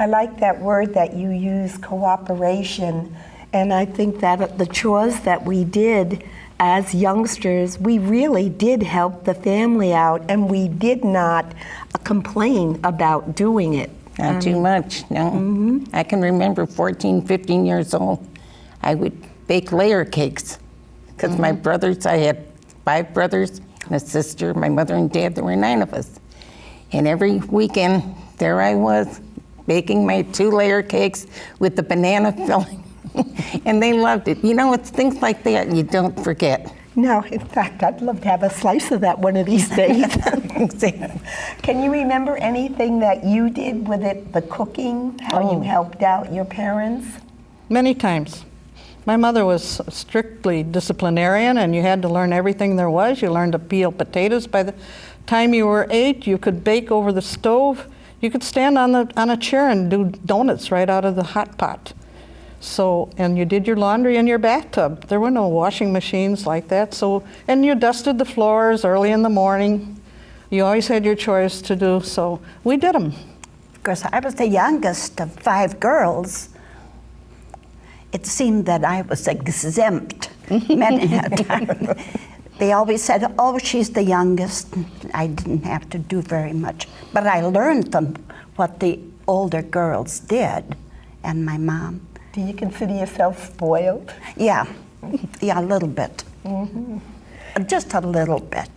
I like that word that you use, cooperation. And I think that the chores that we did as youngsters, we really did help the family out, and we did not complain about doing it. Not too much, no. I can remember 14, 15 years old, I would bake layer cakes. Because my brothers, I had 5 brothers and a sister, my mother and dad, there were 9 of us. And every weekend, there I was, baking my 2 layer cakes with the banana filling. And they loved it. You know, it's things like that you don't forget. No, in fact, I'd love to have a slice of that one of these days. Can you remember anything that you did with it, the cooking, how you helped out your parents? Many times. My mother was strictly disciplinarian, and you had to learn everything there was. You learned to peel potatoes. By the time you were 8, you could bake over the stove. You could stand on a chair and do donuts right out of the hot pot. So, and you did your laundry in your bathtub. There were no washing machines like that. So, and you dusted the floors early in the morning. You always had your chores to do, so we did them. Because I was the youngest of 5 girls, it seemed that I was exempt many a time. They always said, oh, she's the youngest. I didn't have to do very much. But I learned them what the older girls did, and my mom. Do you consider yourself spoiled? Yeah, a little bit. Just a little bit.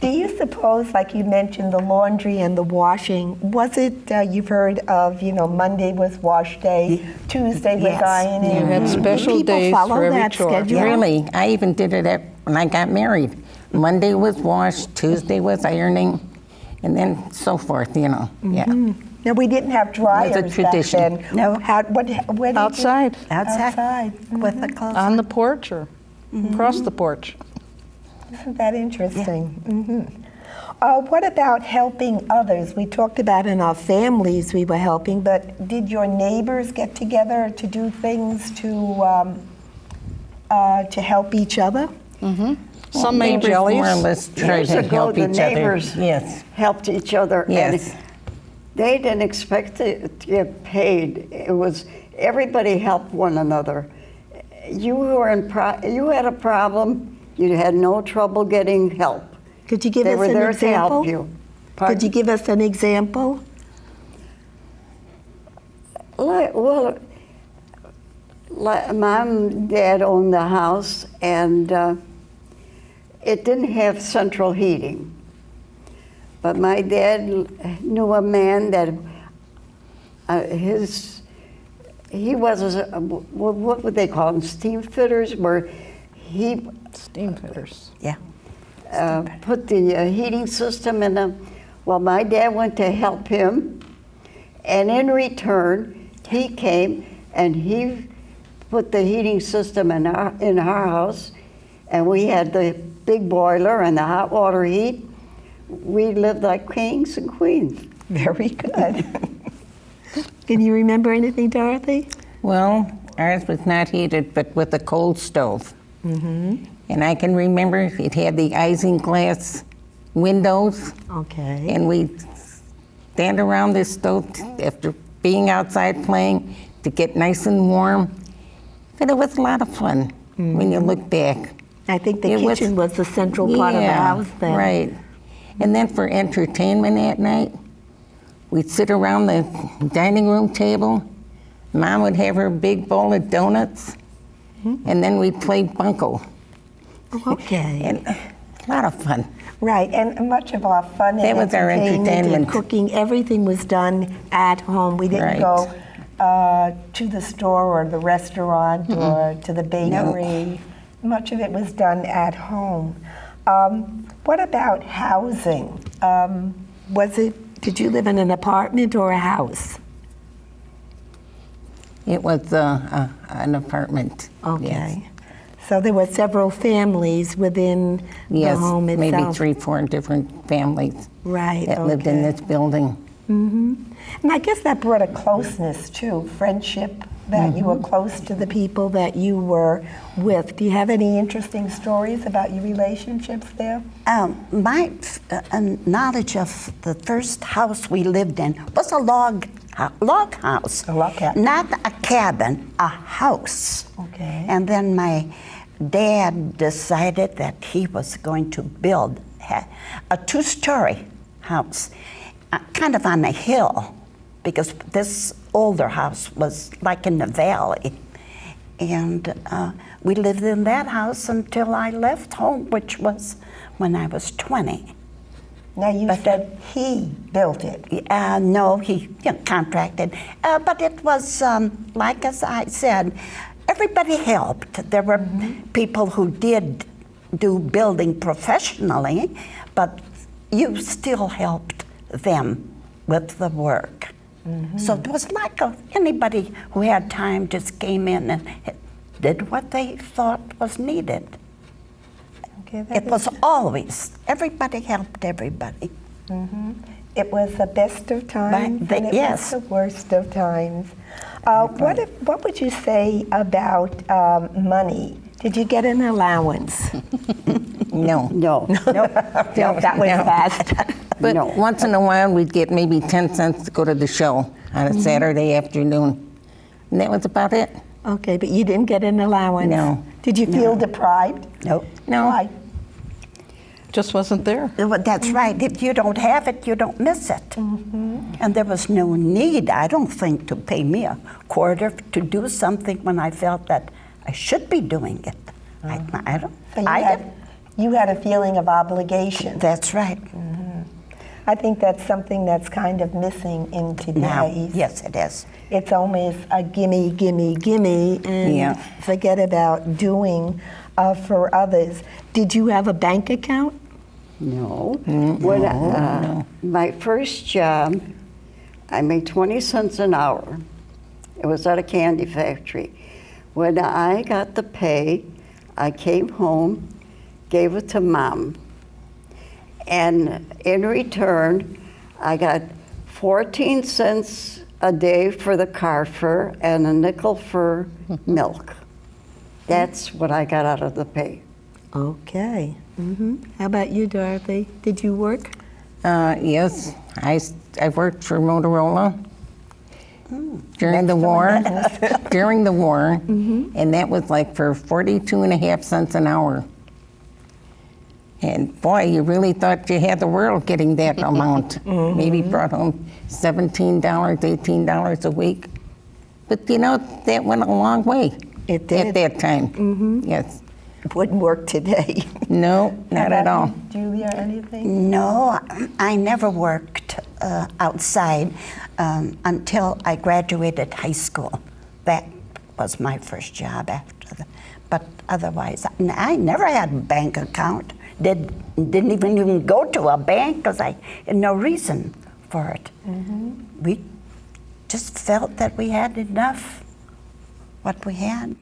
Do you suppose, like you mentioned, the laundry and the washing, was it, you've heard of, you know, Monday was wash day, Tuesday was Yes. ironing? You had special People days follow for every that chore. schedule? Really, I even did it when I got married. Monday was wash, Tuesday was ironing, and then so forth, you know. Yeah. Now, we didn't have dryers back tradition. then. No. Where did you- Outside, Outside. With the clothes. on the porch or across the porch. Isn't that interesting? What about helping others? We talked about in our families we were helping, but did your neighbors get together to do things to help each other? Some made Neighbors jellies. more or less tried Years to ago, help the each other. neighbors Yes. helped each other. Yes. And they didn't expect to get paid. It was everybody helped one another. You were you had a problem. You had no trouble getting help. Could you give They us were an there example? to help you. Could you give us an example? Well, Mom and Dad owned the house, and it didn't have central heating. But my dad knew a man that he was what would they call them? Steam fitters, where he Steam fitters. Yeah. put the heating system in them. Well, my dad went to help him, and in return, he came and he put the heating system in our house, and we had the big boiler and the hot water heat. We lived like kings and queens. Very good. Can you remember anything, Dorothy? Well, ours was not heated, but with a coal stove. And I can remember it had the isinglass windows, Okay. and we'd stand around this stove after being outside playing to get nice and warm. But it was a lot of fun when you look back. I think the It was- kitchen was the central part of the house then. Right. And then for entertainment at night, we'd sit around the dining room table. Mom would have her big bowl of donuts, and then we'd play bunco. Okay. And a lot of fun. Right, and much of our fun That and was our and entertainment. cooking, everything was done at home. We didn't Right. go to the store or the restaurant or to the bakery. Much of it was done at home. What about housing? Did you live in an apartment or a house? It was an apartment. Okay. Yes. So there were several families within Yes, the home itself. maybe 3, 4 different families Right, that lived in okay. this building. And I guess that brought a closeness too, friendship, that you were close to the people that you were with. Do you have any interesting stories about your relationships there? My knowledge of the first house we lived in was a log log house. A log cabin. Not a cabin, a house. Okay. And then my dad decided that he was going to build a two-story house, kind of on a hill, because this older house was like in the valley. And we lived in that house until I left home, which was when I was 20. Now you said he built it. No, he contracted. But it was, like as I said, everybody helped. There were people who did do building professionally, but you still helped them with the work. So it was like anybody who had time just came in and did what they thought was needed. Okay, that It was always, everybody helped everybody. It was the best of times, Right, and it yes. was the worst of times. What would you say about money? Did you get an allowance? No. No. No, that was fast. But No. once in a while, we'd get maybe 10 cents to go to the show on a Saturday afternoon. And that was about it. Okay, but you didn't get an allowance? No. Did you feel deprived? Nope. No. Why? Just wasn't there. Well, that's right. If you don't have it, you don't miss it. And there was no need, I don't think, to pay me a quarter to do something when I felt that I should be doing it. I don't. So I you had a feeling of obligation. That's right. I think that's something that's kind of missing in Now, today's. yes, it is. It's almost a gimme, gimme, gimme, and Yeah. forget about doing for others. Did you have a bank account? No. When my first job, I made 20 cents an hour. It was at a candy factory. When I got the pay, I came home, gave it to Mom. And in return, I got 14 cents a day for the car fare and a nickel for milk. That's what I got out of the pay. Okay. How about you, Dorothy? Did you work? Yes, I worked for Motorola during the war. During the war, and that was like for 42.5 cents an hour. And boy, you really thought you had the world getting that amount. Maybe brought home $17, $18 a week. But you know, that went a long way. It did. At that time. Yes. Wouldn't work today. No, not at all. Julia, anything? No, I never worked outside until I graduated high school. That was my first job after that. But otherwise, I never had a bank account. Didn't even go to a bank because I had no reason for it. We just felt that we had enough what we had.